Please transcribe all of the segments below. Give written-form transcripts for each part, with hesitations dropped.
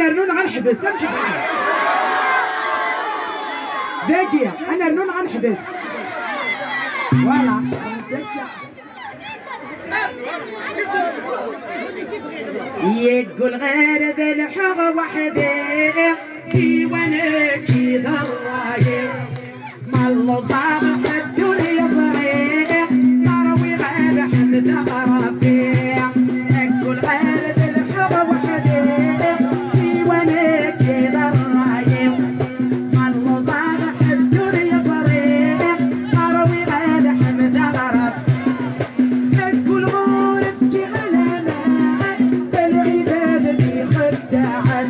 انا رنون غنحبس امشي باقيه انا رنون غنحبس فوالا يقول غير ذا الحق وحدي سيوانا كي ضرايب ما الله صار في الدنيا صريح نروي غير حمد ربي يقول غير ذا الحق وحدي سيوانا كي ضرايب ما الله صار في الدنيا صريح نروي غير حمد ربي يقول غورف جي علامات بالعباد دي خداعات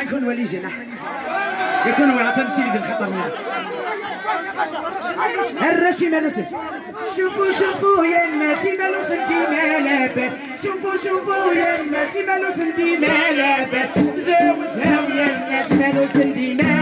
يكون ولي جناح يكون ولا تنتيج الخطر الرشي ما نسل. شوفوا شوفوا يا الناس ما نسل ديما لاباس. شوفوا شوفوا يا الناس ما نسل ديما لاباس. زاو زاو يا الناس ما نسل ديما